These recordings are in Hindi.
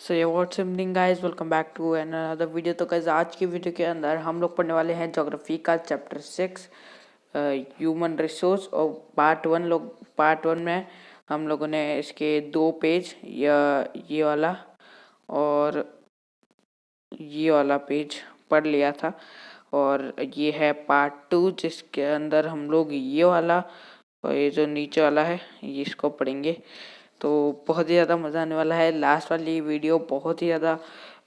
सो ये what's evening guys, welcome back to another video. तो गाइस आज की वीडियो के अंदर हम लोग पढ़ने वाले हैं ज्योग्राफी का चैप्टर 6 ह्यूमन रिसोर्स। और पार्ट वन में हम लोगों ने इसके 2 पेज ये वाला और ये वाला पेज पढ़ लिया था। और ये है पार्ट 2 जिसके अंदर हम लोग ये वाला और ये जो नीचे वाला है ये इसको पढ़ेंगे। तो बहुत ही ज़्यादा मज़ा आने वाला है। लास्ट वाली वीडियो बहुत ही ज़्यादा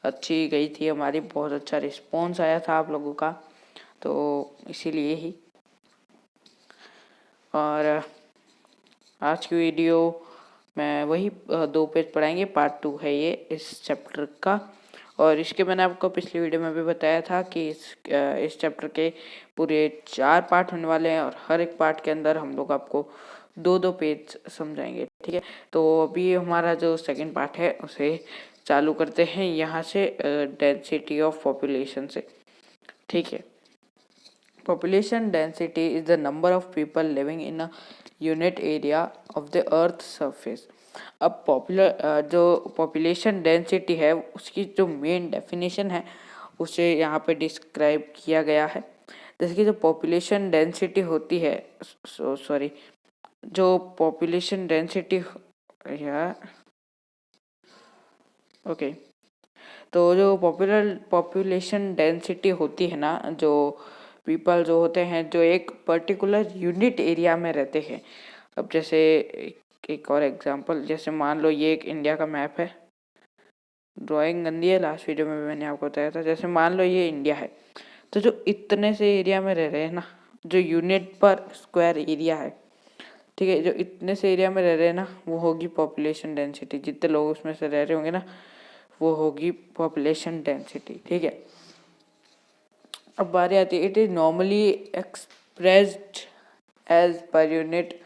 अच्छी गई थी हमारी, बहुत अच्छा रिस्पॉन्स आया था आप लोगों का, तो इसीलिए ही। और आज की वीडियो में वही 2 पेज पढ़ाएंगे। पार्ट 2 है ये इस चैप्टर का। और इसके मैंने आपको पिछली वीडियो में भी बताया था कि इस चैप्टर के पूरे 4 पार्ट होने वाले हैं और हर एक पार्ट के अंदर हम लोग आपको 2-2 पेज समझाएंगे। ठीक है, तो अभी हमारा जो सेकंड पार्ट है उसे चालू करते हैं यहाँ से, डेंसिटी ऑफ पॉपुलेशन से। ठीक है, population density is the number of people living in a unit area of the earth surface। अब जो population density है उसकी जो मेन डेफिनेशन है उसे यहाँ पे डिस्क्राइब किया गया है। जैसे कि जो population density होती है, जो population density तो जो पॉपुलेशन डेंसिटी होती है ना, जो पीपल जो होते हैं जो एक पर्टिकुलर यूनिट एरिया में रहते हैं। अब जैसे एक और एग्जांपल, जैसे मान लो ये एक इंडिया का मैप है। ड्राइंग गंदी है, लास्ट वीडियो में भी मैंने आपको बताया था। जैसे मान लो ये इंडिया है, तो जो इतने से एरिया में रह रहे हैं ना, जो यूनिट पर स्क्वायर एरिया है, ठीक है, जो इतने से एरिया में रह रहे हैं ना, वो होगी पॉपुलेशन डेंसिटी। जितने लोग उसमें से रह रहे होंगे ना, वो होगी पॉपुलेशन डेंसिटी। ठीक है, अब बारी आती है, it is normally expressed as per unit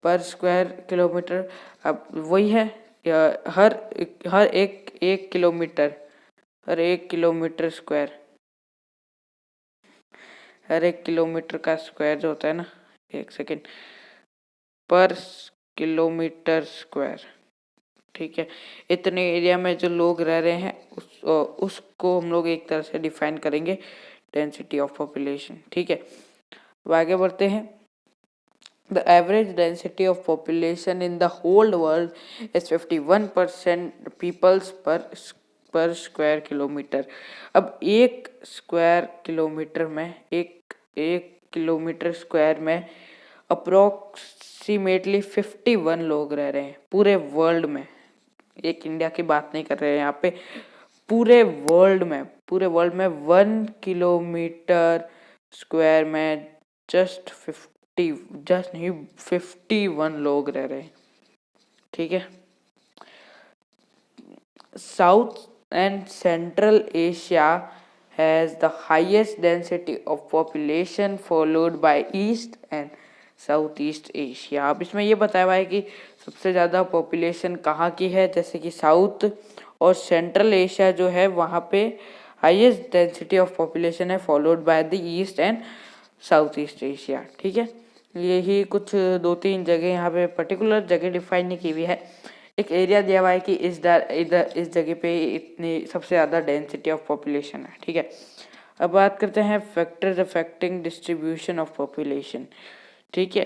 per square kilometre. अब वही है, हर एक किलोमीटर, हर एक किलोमीटर स्क्वायर, हर एक किलोमीटर का स्क्वायर जो होता है ना, एक सेकेंड, पर किलोमीटर स्क्वायर। ठीक है, इतने एरिया में जो लोग रह रहे हैं उसको हम लोग एक तरह से डिफाइन करेंगे डेंसिटी ऑफ पॉपुलेशन। ठीक है, अब आगे बढ़ते हैं। The average density of population in the whole world is 51% peoples per square kilometre. अब एक स्क्वायर किलोमीटर में एक किलोमीटर स्क्वायर में अप्रोक्सीमेटली 51 लोग रह रहे हैं पूरे वर्ल्ड में। एक इंडिया की बात नहीं कर रहे हैं यहाँ पे, पूरे वर्ल्ड में 1 किलोमीटर स्क्वायर में जस्ट 51 लोग रह रहे हैं। ठीक है, south and central Asia has the highest density of population followed by east and south east Asia. अब इसमें ये बताया हुआ है कि सबसे ज़्यादा पॉपुलेशन कहाँ की है, जैसे कि साउथ और सेंट्रल एशिया जो है वहाँ पे हाईएस्ट डेंसिटी ऑफ पॉपुलेशन है, followed by the east and south east Asia. ठीक है, यही कुछ 2-3 जगह यहाँ पे पर्टिकुलर जगह डिफाइन नहीं की हुई है, एक एरिया दिया हुआ है कि इस जगह पे इतनी सबसे ज़्यादा डेंसिटी ऑफ पॉपुलेशन है। ठीक है, अब बात करते हैं factors affecting distribution of population. ठीक है,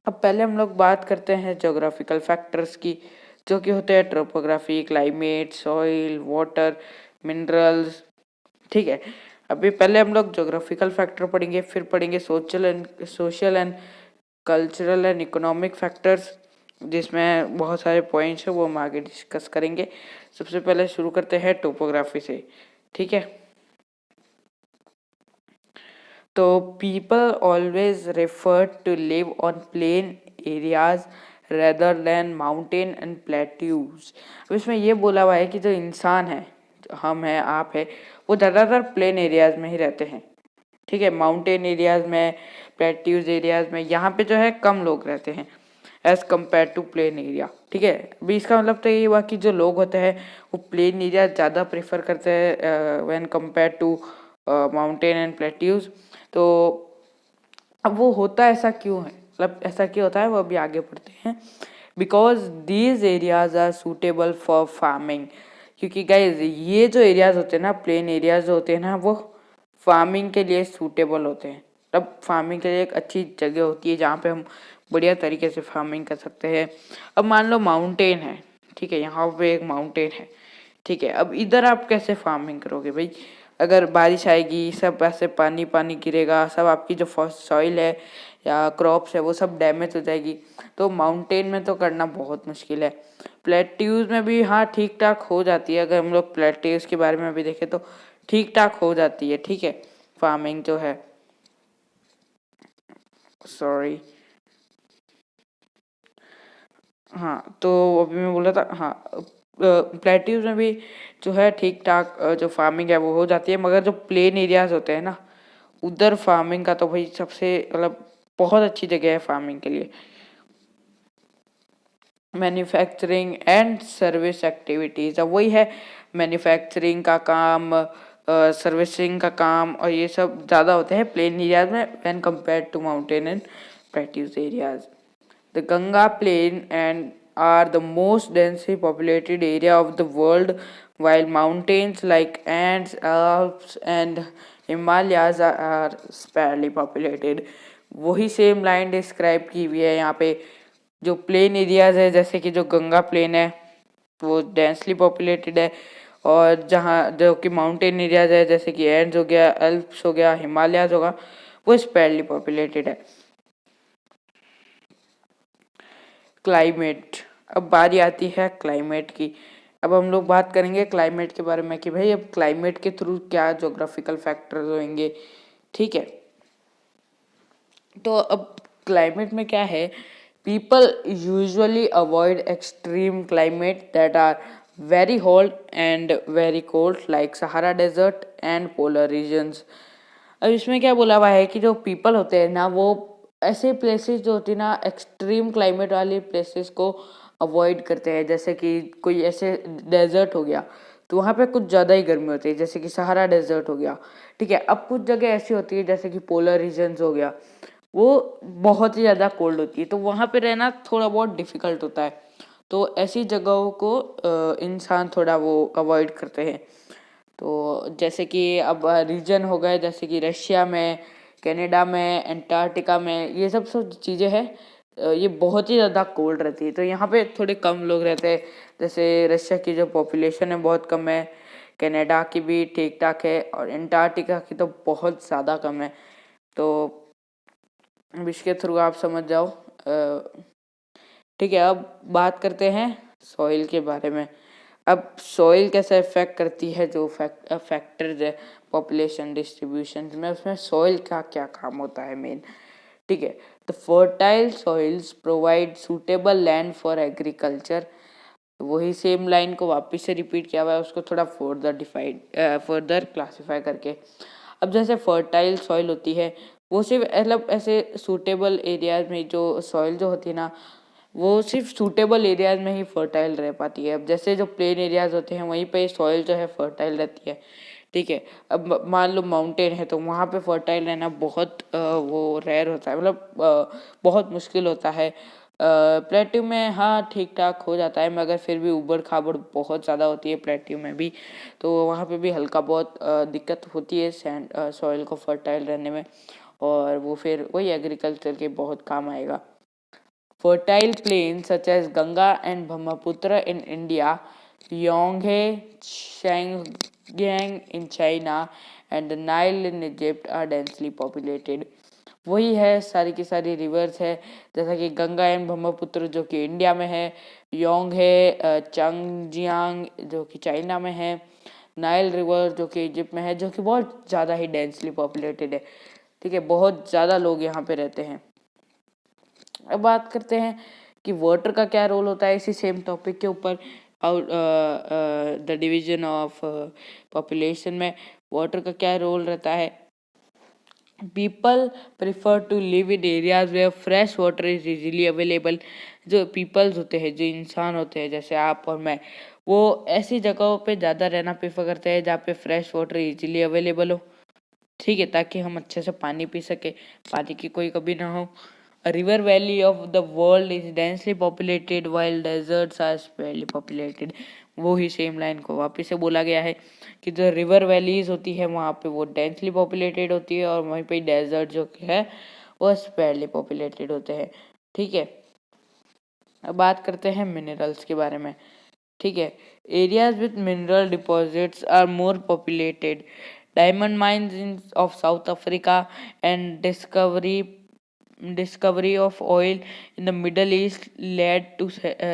अब पहले हम लोग बात करते हैं ज्योग्राफिकल फैक्टर्स की, जो कि होते हैं ट्रोपोग्राफी, क्लाइमेट, सॉइल, वाटर, मिनरल्स। ठीक है, अभी पहले हम लोग ज्योग्राफिकल फैक्टर पढ़ेंगे, फिर पढ़ेंगे social and cultural and economic factors, जिसमें बहुत सारे पॉइंट्स हैं वो हम आगे डिस्कस करेंगे। सबसे पहले शुरू करते हैं टोपोग्राफी से। ठीक है, तो people always refer to live on plain areas rather than mountain and plateaus. अब इसमें ये बोला हुआ है कि जो इंसान है, हम हैं, आप है, वो ज़्यादातर प्लेन एरियाज में ही रहते हैं। ठीक है, माउंटेन एरियाज में, प्लेट्यूज एरियाज में यहाँ पे जो है कम लोग रहते हैं as compare to plain area. ठीक है, अभी इसका मतलब तो ये हुआ कि जो लोग होते हैं वो प्लेन एरिया ज़्यादा प्रेफर करते हैं when compare to mountain and plateaus. तो अब वो होता ऐसा क्यों है, मतलब ऐसा क्यों होता है वो अभी आगे पढ़ते हैं। Because these areas are suitable for farming. क्योंकि गाइज ये जो एरियाज होते हैं ना, प्लेन एरियाज होते हैं ना, वो फार्मिंग के लिए सूटेबल होते हैं। तब फार्मिंग के लिए एक अच्छी जगह होती है जहाँ पे हम बढ़िया तरीके से फार्मिंग कर सकते हैं। अब मान लो माउंटेन है, ठीक है, यहाँ पे एक माउंटेन है, ठीक है, अब इधर आप कैसे फार्मिंग करोगे भाई? अगर बारिश आएगी, सब ऐसे पानी पानी गिरेगा, सब आपकी जो फर्स्ट सॉइल है या क्रॉप्स है वो सब डैमेज हो जाएगी। तो माउंटेन में तो करना बहुत मुश्किल है। प्लेट्यूज में भी हाँ ठीक ठाक हो जाती है, अगर हम लोग प्लेट्यूज के बारे में भी देखें तो ठीक ठाक हो जाती है, ठीक है, फार्मिंग जो है। सॉरी, हाँ तो अभी मैं बोल रहा था, हाँ प्लेट्यूज में भी जो है ठीक ठाक जो फार्मिंग है वो हो जाती है, मगर जो प्लेन एरियाज होते हैं ना, उधर फार्मिंग का तो भाई सबसे मतलब बहुत अच्छी जगह है फार्मिंग के लिए। मैन्युफैक्चरिंग एंड सर्विस एक्टिविटीज, अब वही है, मैन्युफैक्चरिंग का काम, सर्विसिंग का काम, और ये सब ज़्यादा होते हैं प्लेन एरियाज में when compare to mountain and plateaus areas. The Ganga Plain and are the most densely populated area of the world, while mountains like Andes, Alps and Himalayas are sparsely populated. वही सेम लाइन डिस्क्राइब की हुई है यहाँ पे। जो प्लेन एरियाज है जैसे कि जो गंगा प्लेन है वो डेंसली पॉपुलेटेड है, और जहाँ जो कि माउंटेन एरियाज है जैसे कि एंड्स हो गया, एल्प्स हो गया, हिमालयाज होगा, वो स्पेरली पॉपुलेटेड है। क्लाइमेट, अब बारी आती है क्लाइमेट की। अब हम लोग बात करेंगे क्लाइमेट के बारे में कि भाई अब क्लाइमेट के थ्रू क्या जोग्राफिकल फैक्टर्स होंगे, ठीक है। तो अब क्लाइमेट में क्या है, people usually avoid extreme climate that are very hot and very cold like Sahara desert and polar regions. अब इसमें क्या बोला हुआ है कि जो पीपल होते हैं ना, वो ऐसे प्लेसेस जो होती है ना, एक्सट्रीम क्लाइमेट वाले प्लेसेस को अवॉइड करते हैं। जैसे कि कोई ऐसे डेजर्ट हो गया तो वहाँ पे कुछ ज़्यादा ही गर्मी होती है, जैसे कि सहारा डेजर्ट हो गया, ठीक है। अब कुछ जगह ऐसी होती है जैसे कि पोलर रीजन्स हो गया, वो बहुत ही ज़्यादा कोल्ड होती है, तो वहाँ पे रहना थोड़ा बहुत डिफ़िकल्ट होता है। तो ऐसी जगहों को इंसान थोड़ा वो अवॉइड करते हैं। तो जैसे कि अब रीजन हो गए जैसे कि रशिया में, कनाडा में, अंटार्कटिका में, ये सब सब चीज़ें हैं, ये बहुत ही ज़्यादा कोल्ड रहती है, तो यहाँ पे थोड़े कम लोग रहते हैं। जैसे रशिया की जो पॉपुलेशन है बहुत कम है, कनाडा की भी ठीक ठाक है, और अंटार्कटिका की तो बहुत ज़्यादा कम है। तो अब इसके थ्रू आप समझ जाओ, ठीक है। अब बात करते हैं सॉइल के बारे में। अब सॉइल कैसे इफेक्ट करती है, जो फैक्टर्स है पॉपुलेशन डिस्ट्रीब्यूशन में, उसमें सॉइल का क्या काम होता है मेन, ठीक है। The fertile soils provide suitable land for agriculture. वही सेम लाइन को वापस से रिपीट किया हुआ है, उसको थोड़ा फर्दर क्लासीफाई करके। अब जैसे फर्टाइल सॉइल होती है वो सिर्फ मतलब ऐसे सूटेबल एरियाज में, जो सॉइल जो होती है ना, वो सिर्फ सूटेबल एरियाज में ही फर्टाइल रह पाती है। अब जैसे जो प्लेन एरियाज होते हैं वहीं पे सॉइल जो है फर्टाइल रहती है, ठीक है। अब मान लो माउंटेन है तो वहाँ पे फर्टाइल रहना बहुत वो रेयर होता है, मतलब बहुत मुश्किल होता है। प्लेट्यू में हाँ ठीक ठाक हो जाता है, मगर फिर भी ऊबड़ खाबड़ बहुत ज़्यादा होती है प्लेट्यू में भी, तो वहाँ पे भी हल्का बहुत दिक्कत होती है सैंड सॉइल को फर्टाइल रहने में, और वो फिर वही एग्रीकल्चर के बहुत काम आएगा। Fertile plains such as Ganga and Brahmaputra in India, Yonghe, Shangyang in China, and the Nile in Egypt are densely populated. वही है, सारी की सारी रिवर्स है, जैसा कि गंगा एंड ब्रह्मपुत्र जो कि इंडिया में है, योंग है चंगजियांग जो कि चाइना में है, नाइल रिवर जो कि इजिप्ट में है, जो कि बहुत ज़्यादा ही डेंसली पॉपुलेटेड है, ठीक है, बहुत ज़्यादा लोग यहाँ पे रहते हैं। अब बात करते हैं कि वाटर का क्या रोल होता है इसी सेम टॉपिक के ऊपर। द डिवीजन ऑफ पॉपुलेशन में वाटर का क्या रोल रहता है। People prefer to live in areas where fresh water is easily available. जो पीपल्स होते हैं, जो इंसान होते हैं जैसे आप और मैं, वो ऐसी जगहों पे ज़्यादा रहना प्रेफर करते हैं जहाँ पे फ्रेश वाटर इजीली अवेलेबल हो, ठीक है, ताकि हम अच्छे से पानी पी सके, पानी की कोई कमी ना हो। A river valley of the world is densely populated while deserts are sparsely populated. वो ही सेम लाइन को वापस से बोला गया है कि जो रिवर वैलीज होती है वहाँ पे वो डेंसली पॉपुलेटेड होती है और वहीं पे डेजर्ट जो है वो स्पेयरली पॉपुलेटेड होते हैं। ठीक है, अब बात करते हैं मिनरल्स के बारे में। ठीक है, areas with mineral deposits are more populated. Diamond mines in of South Africa and discovery of oil in the Middle East led to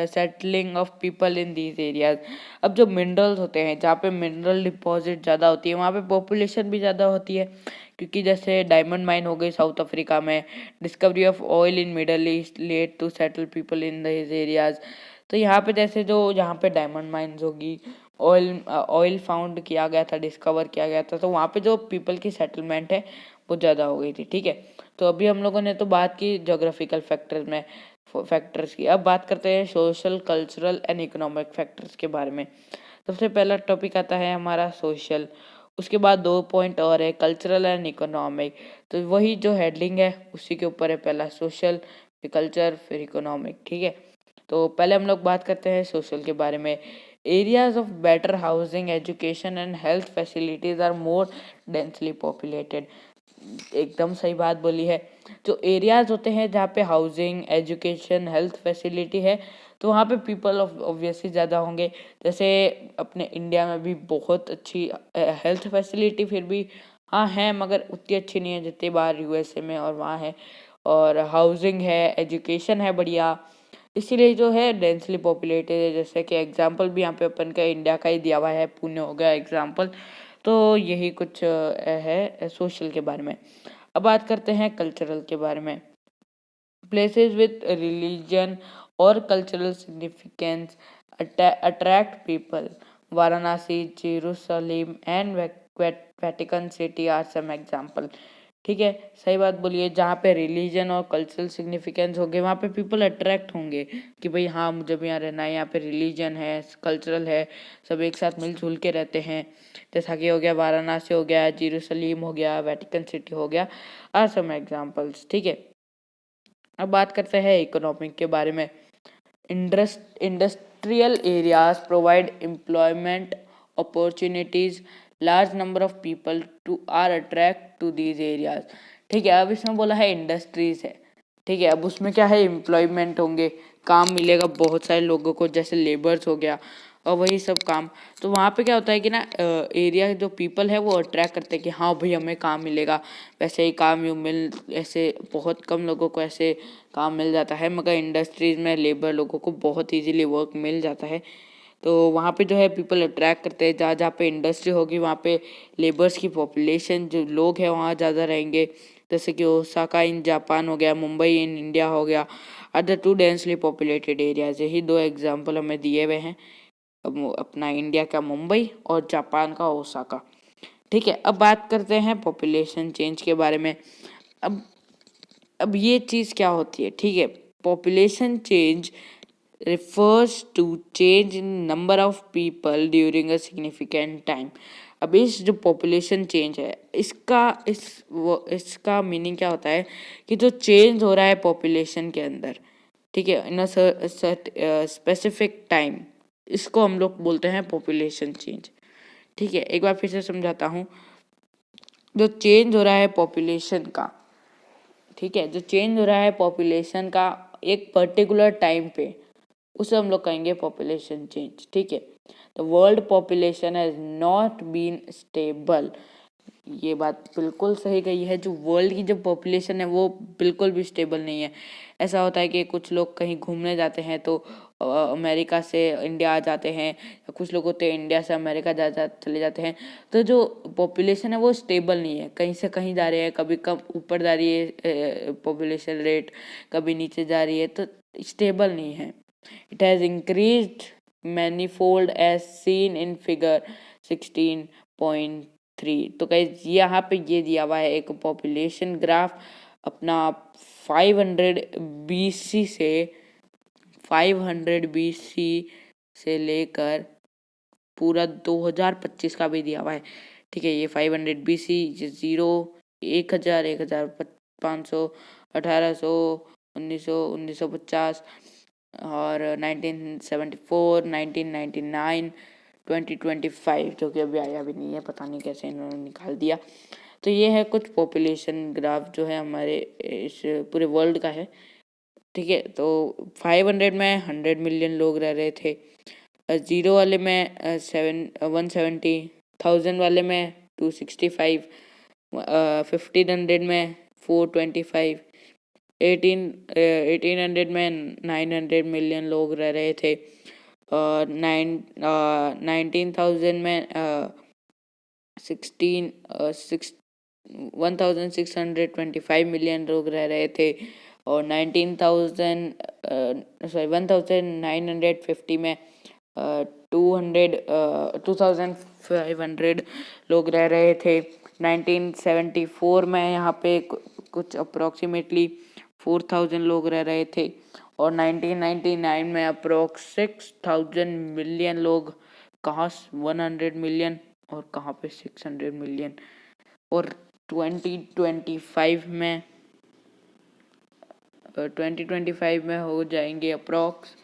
settling of people in these areas। अब जो मिनरल्स होते हैं जहाँ पे मिनरल डिपॉजिट ज़्यादा होती है वहाँ पे पॉपुलेशन भी ज़्यादा होती है, क्योंकि जैसे डायमंड माइन हो गई साउथ अफ्रीका में, discovery of oil in Middle East led to settle people in these areas. तो यहाँ पे जैसे जो जहाँ पे डायमंड माइन्स होगी, ऑयल फाउंड किया गया था, डिस्कवर किया गया था, तो वहाँ पे जो पीपल की सेटलमेंट है वो ज़्यादा हो गई थी। ठीक है, तो अभी हम लोगों ने तो बात की जोग्राफिकल फैक्टर्स की। अब बात करते हैं social, cultural and economic factors के बारे में। सबसे पहला टॉपिक आता है हमारा सोशल, उसके बाद 2 पॉइंट और है कल्चरल एंड इकोनॉमिक। तो वही जो हेडलिंग है उसी के ऊपर है, पहला सोशल, फिर कल्चर, फिर इकोनॉमिक। ठीक है, तो पहले हम लोग बात करते हैं सोशल के बारे में। Areas of better housing, education and health facilities are more densely populated. एकदम सही बात बोली है। जो एरियाज होते हैं जहाँ पे हाउसिंग, एजुकेशन, हेल्थ फैसिलिटी है तो वहाँ पे पीपल ऑब्वियसली ज़्यादा होंगे। जैसे अपने इंडिया में भी बहुत अच्छी हेल्थ फैसिलिटी फिर भी हाँ है, मगर उतनी अच्छी नहीं है जितनी बाहर यूएसए में और वहाँ है। और हाउसिंग है, एजुकेशन है बढ़िया, इसीलिए जो है डेंसली पॉपुलेटेड है। जैसे कि एग्जांपल भी यहाँ पे अपन का इंडिया का ही दिया हुआ है, पुणे हो गया एग्जांपल। तो यही कुछ है सोशल के बारे में। अब बात करते हैं कल्चरल के बारे में। प्लेसेस विथ रिलीजन और cultural significance attract people. Varanasi, Jerusalem and Vatican City are some example. ठीक है, सही बात बोलिए। जहाँ पे रिलीजन और कल्चरल सिग्निफिकेंस होंगे वहाँ पे पीपल अट्रैक्ट होंगे कि भाई हाँ मुझे भी यहाँ रहना है, यहाँ पे रिलीजन है, कल्चरल है, सब एक साथ मिलजुल के रहते हैं। जैसा कि हो गया वाराणसी हो गया, जेरूसलम हो गया, वेटिकन सिटी हो गया, आर सम एग्जाम्पल्स। ठीक है, अब बात करते हैं इकोनॉमिक के बारे में। Industrial areas provide employment opportunities, large number of people to are attract to these areas. ठीक है, अब इसमें बोला है इंडस्ट्रीज है। ठीक है, अब उसमें क्या है, एम्प्लॉयमेंट होंगे, काम मिलेगा बहुत सारे लोगों को, जैसे लेबर्स हो गया और वही सब काम। तो वहाँ पे क्या होता है कि ना एरिया जो पीपल है वो अट्रैक्ट करते हैं कि हाँ भाई हमें काम मिलेगा। वैसे ही काम यू मिल ऐसे बहुत कम लोगों को ऐसे काम मिल जाता है, मगर इंडस्ट्रीज में लेबर लोगों को बहुत इजीली वर्क मिल जाता है। तो वहाँ पे जो है पीपल अट्रैक्ट करते हैं, जहाँ जहाँ पे इंडस्ट्री होगी वहाँ पे लेबर्स की पॉपुलेशन जो लोग हैं वहाँ ज़्यादा रहेंगे। जैसे कि ओसाका इन जापान हो गया, मुंबई इन इंडिया हो गया, are the two densely populated areas. यही दो एग्जाम्पल हमें दिए हुए हैं, अपना इंडिया का मुंबई और जापान का ओसाका। ठीक है, अब बात करते हैं पॉपुलेशन चेंज के बारे में। अब अब ये चीज़ क्या होती है। ठीक है, population change refers to change in number of people during a significant time। अब इस जो पॉपुलेशन चेंज है इसका मीनिंग क्या होता है कि जो चेंज हो रहा है पॉपुलेशन के अंदर, ठीक है, इन स्पेसिफिक टाइम, इसको हम लोग बोलते हैं पॉपुलेशन चेंज। ठीक है, एक बार फिर से समझाता हूँ। जो चेंज हो रहा है पॉपुलेशन का, ठीक है, जो चेंज हो रहा है पॉपुलेशन का एक पर्टिकुलर टाइम पे, उसे हम लोग कहेंगे पॉपुलेशन चेंज। ठीक है, the world population has not been stable. ये बात बिल्कुल सही कही है, जो वर्ल्ड की जो पॉपुलेशन है वो बिल्कुल भी स्टेबल नहीं है। ऐसा होता है कि कुछ लोग कहीं घूमने जाते हैं तो अमेरिका से इंडिया आ जाते हैं, या कुछ लोग होते हैं इंडिया से अमेरिका चले जाते हैं। तो जो पॉपुलेशन है वो स्टेबल नहीं है, कहीं से कहीं जा रही है, कभी कम ऊपर जा रही है पॉपुलेशन रेट, कभी नीचे जा रही है, तो स्टेबल नहीं है। It has increased manifold as seen in figure 16.3। तो गाइस यहाँ पे ये दिया हुआ है एक पॉपुलेशन ग्राफ अपना 500 BC से 500 BC से लेकर पूरा 2025 का भी दिया हुआ है। ठीक है, ये 500 BC, ये 0, 1000, 1500, 1800, 1950 और 1974, 1999, 2025 जो कि अभी आया भी नहीं है, पता नहीं कैसे इन्होंने निकाल दिया। तो ये है कुछ पॉपुलेशन ग्राफ जो है हमारे इस पूरे वर्ल्ड का है। ठीक है, तो 500 में 100 मिलियन लोग रह रहे थे, 0 वाले में 170, 1000 वाले में 265, 1500 में 425, 1800 में 900 मिलियन लोग रह रहे थे, और 19,000 में 1625 मिलियन लोग रह रहे थे, और 1950 में 2500 लोग रह रहे थे। 1974 में यहाँ पे कुछ अप्रोक्सीमेटली 4000 लोग रह रहे थे, और 1999 में अप्रोक्स 6000 मिलियन लोग, कहाँ 100 मिलियन और कहाँ पे 600 मिलियन, और 2025 में हो जाएंगे अप्रोक्स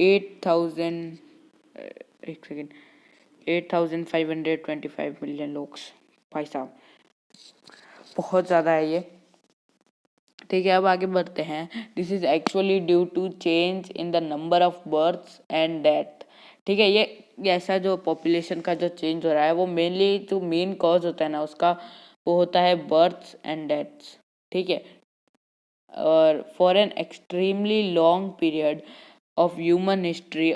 8525 मिलियन लोग। भाई साहब बहुत ज़्यादा है ये। ठीक है, अब आगे बढ़ते हैं। This is actually due to change in the number of births and death. ठीक है, ये ऐसा जो पॉपुलेशन का जो चेंज हो रहा है वो मेनली जो मेन कॉज होता है ना उसका, वो होता है बर्थ्स एंड डेथ्स। ठीक है, और for an extremely long period of human history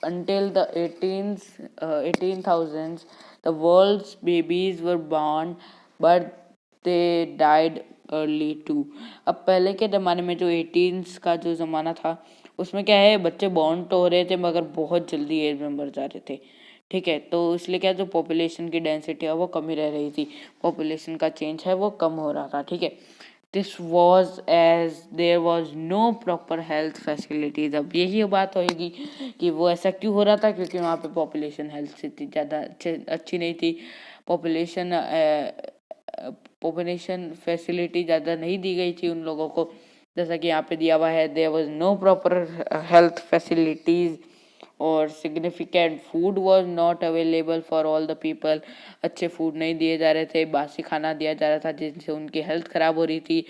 until the 18,000s, the world's babies were born but they died early too। अब पहले के ज़माने में जो 18s का जो ज़माना था उसमें क्या है, बच्चे बॉर्न तो हो रहे थे मगर बहुत जल्दी एज में मर जा रहे थे। ठीक है, तो इसलिए क्या जो पॉपुलेशन की डेंसिटी है वो कम ही रह रही थी, पॉपुलेशन का चेंज है वो कम हो रहा था। ठीक है, this was as there was no proper health facilities. अब यही बात होगी कि वो ऐसा क्यों हो रहा था, क्योंकि वहाँ पे पॉपुलेशन हेल्थ से इतनी ज़्यादा अच्छी नहीं थी, पॉपुलेशन फैसिलिटी ज़्यादा नहीं दी गई थी उन लोगों को, जैसा कि यहाँ पे दिया हुआ है, there was no proper health facilities और significant food was not available for all the people. अच्छे फूड नहीं दिए जा रहे थे, बासी खाना दिया जा रहा था जिनसे उनकी हेल्थ ख़राब हो रही थी,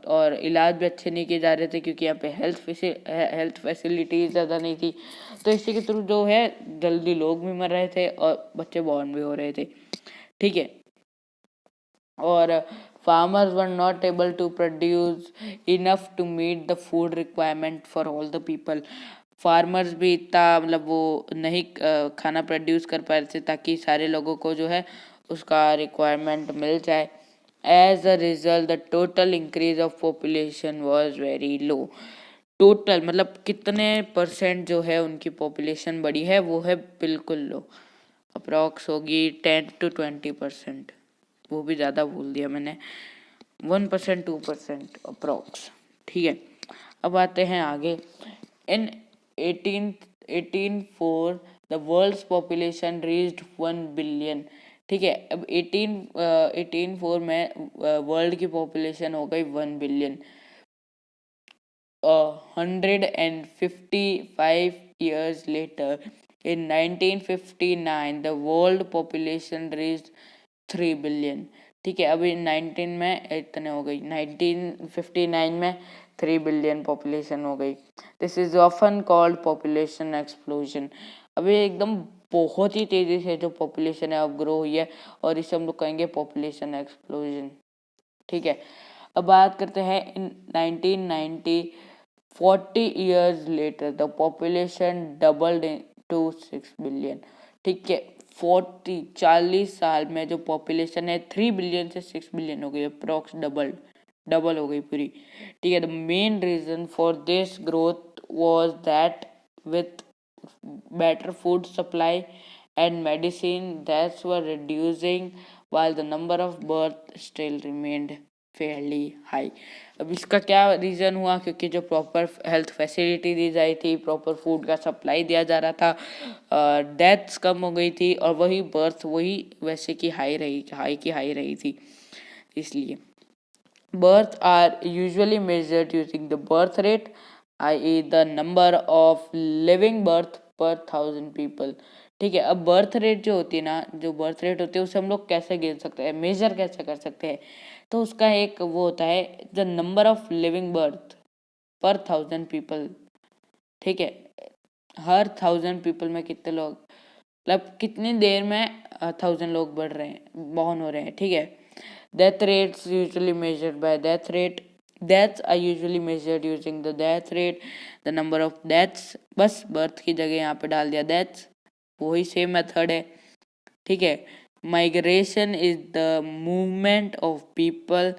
और इलाज भी अच्छे नहीं किए जा रहे थे क्योंकि यहाँ पे हेल्थ फैसिलिटीज़ ज़्यादा नहीं थी। तो इसी के थ्रू जो है जल्दी लोग भी मर रहे थे और बच्चे बॉर्न भी हो रहे थे। ठीक है, और farmers were not able to produce enough to meet the food requirement for all the people। Farmers भी इतना मतलब वो नहीं खाना प्रोड्यूस कर पा रहे थे ताकि सारे लोगों को जो है उसका रिक्वायरमेंट मिल जाए। As a result the total increase of population was very low. Total मतलब कितने परसेंट जो है उनकी पॉपुलेशन बढ़ी है वो है बिल्कुल लो, अप्रॉक्स होगी 10 to 20%, वो भी ज़्यादा बोल दिया मैंने, 1% 2% अप्रॉक्स। ठीक है, अब आते हैं आगे। In 1804 the world's population reached 1 billion. ठीक है, अब 1804 में वर्ल्ड की पॉपुलेशन हो गई 1 billion. 155 years later in 1959 the world population reached 3 billion. ठीक है, अभी 19 में इतने हो गई, 1959 में 3 बिलियन पॉपुलेशन हो गई। This is often called population explosion. अभी एकदम बहुत ही तेजी से जो पॉपुलेशन है अब ग्रो हुई है और इसे हम लोग कहेंगे पॉपुलेशन एक्सप्लोजन। ठीक है, अब बात करते हैं इन 1990 40 years later the population doubled to 6 billion. ठीक है, 40 साल में जो पॉपुलेशन है 3 बिलियन से 6 बिलियन हो गई, अप्रॉक्स डबल हो गई पूरी। ठीक है, the main reason for this growth was that with better food supply and medicine deaths were reducing while the number of birth still remained fairly high। अब इसका क्या रीज़न हुआ, क्योंकि जो प्रॉपर हेल्थ फैसिलिटी दी जाती थी, प्रॉपर फूड का सप्लाई दिया जा रहा था, डेथ्स कम हो गई थी और वही बर्थ वही वैसे की हाई की हाई रही थी इसलिए। births are usually measured using the birth rate, i.e. the number of living birth per 1000 people। ठीक है, अब बर्थ रेट जो होती है ना, जो बर्थ रेट होती है उसे हम लोग कैसे गिन सकते हैं, मेजर कैसे कर सकते हैं, तो उसका एक वो होता है the number of living birth पर 1000 पीपल। ठीक है, हर 1000 पीपल में कितने लोग, मतलब कितनी देर में 1000 लोग बढ़ रहे हैं, बॉर्न हो रहे हैं। ठीक है, death rates usually measured by death rate, deaths are usually measured using the death rate, the number of deaths, बस बर्थ की जगह यहाँ पे डाल दिया deaths, वही सेम मेथड है। ठीक है, migration is the movement of people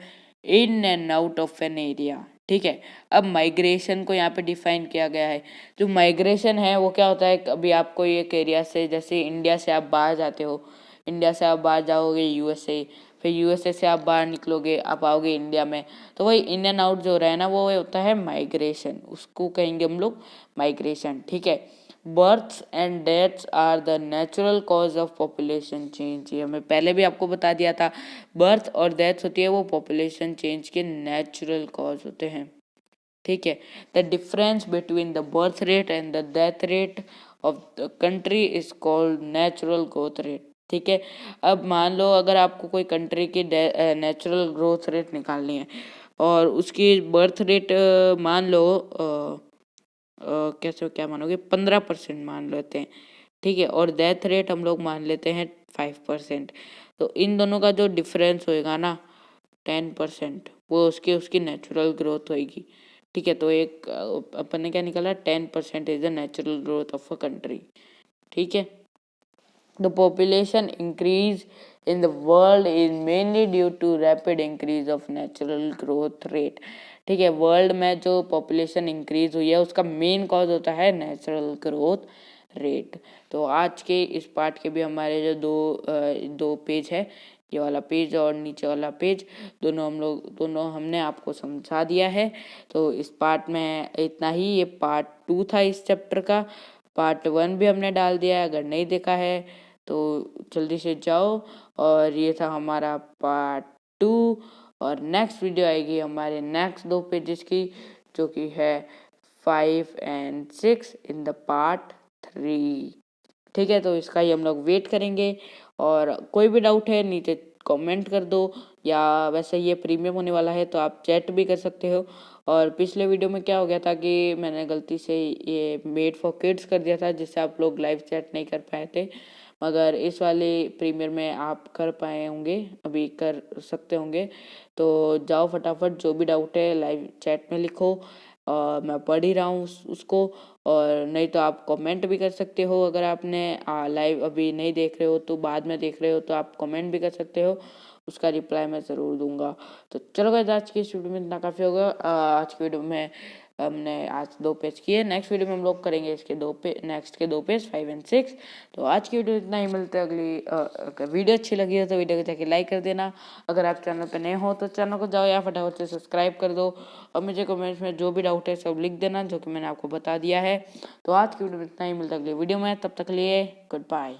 in and out of an area. ठीक है, अब माइग्रेशन को यहाँ पे डिफाइन किया गया है। जो माइग्रेशन है वो क्या होता है, अभी आप कोई एक एरिया से, जैसे इंडिया से आप बाहर जाते हो, इंडिया से आप बाहर जाओगे यूएसए, फिर यूएसए से आप बाहर निकलोगे, आप आओगे इंडिया में, तो वही इन एंड आउट जो रहा है ना, वो होता है माइग्रेशन, उसको कहेंगे हम लोग माइग्रेशन। ठीक है, births and deaths are the natural cause of population change, ये हमें पहले भी आपको बता दिया था। बर्थ और डेथ होती है वो पॉपुलेशन चेंज के नेचुरल कॉज होते हैं। ठीक है, the difference between the birth rate and the death rate of the country is called natural growth rate. ठीक है, अब मान लो अगर आपको कोई कंट्री की नेचुरल ग्रोथ रेट निकालनी है और उसकी बर्थ रेट मान लो कैसे क्या मानोगे, 15% मान लेते हैं। ठीक है, और डेथ रेट हम लोग मान लेते हैं 5%, तो इन दोनों का जो डिफरेंस होएगा ना 10%, वो उसकी उसकी नेचुरल ग्रोथ होएगी। ठीक है, तो एक अपन ने क्या निकाला, 10% is the natural growth of a country. ठीक है, the population increase in the world is mainly due to rapid increase of natural growth rate। ठीक है, वर्ल्ड में जो पॉपुलेशन इंक्रीज हुई है उसका मेन कॉज होता है नेचुरल ग्रोथ रेट। तो आज के इस पार्ट के भी हमारे जो दो पेज है, ये वाला पेज और नीचे वाला पेज, दोनों हमने आपको समझा दिया है। तो इस पार्ट में इतना ही, ये पार्ट 2 था इस चैप्टर का, पार्ट 1 भी हमने डाल दिया है, अगर नहीं देखा है तो जल्दी से जाओ। और ये था हमारा पार्ट 2, और नेक्स्ट वीडियो आएगी हमारे नेक्स्ट 2 पेजेस की, जो कि है 5 एंड 6 इन द पार्ट 3। ठीक है, तो इसका ही हम लोग वेट करेंगे, और कोई भी डाउट है नीचे कमेंट कर दो, या वैसे ये प्रीमियम होने वाला है तो आप चैट भी कर सकते हो। और पिछले वीडियो में क्या हो गया था कि मैंने गलती से ये मेड फॉर किड्स कर दिया था, जिससे आप लोग लाइव चैट नहीं कर पाए थे, मगर इस वाले प्रीमियर में आप कर पाए होंगे, अभी कर सकते होंगे। तो जाओ फटाफट, जो भी डाउट है लाइव चैट में लिखो, और मैं पढ़ ही रहा हूँ उसको, और नहीं तो आप कमेंट भी कर सकते हो। अगर आपने लाइव अभी नहीं देख रहे हो तो बाद में देख रहे हो तो आप कमेंट भी कर सकते हो, उसका रिप्लाई मैं ज़रूर दूंगा। तो चलो गाइस, आज की इस वीडियो में इतना काफ़ी होगा। आज की वीडियो में हमने आज 2 पेज किए, नेक्स्ट वीडियो में हम लोग करेंगे इसके नेक्स्ट के 2 पेज 5 एंड 6। तो आज की वीडियो इतना ही, मिलते हैं अगली। अगर वीडियो अच्छी लगी हो तो वीडियो को जाके लाइक कर देना, अगर आप चैनल पे नए हो तो चैनल को जाओ या फटाफट से सब्सक्राइब कर दो, और मुझे कमेंट्स में जो भी डाउट है सब लिख देना, जो कि मैंने आपको बता दिया है। तो आज की वीडियो में इतना ही, मिलता है अगली वीडियो में, तब तक लिए गुड बाय।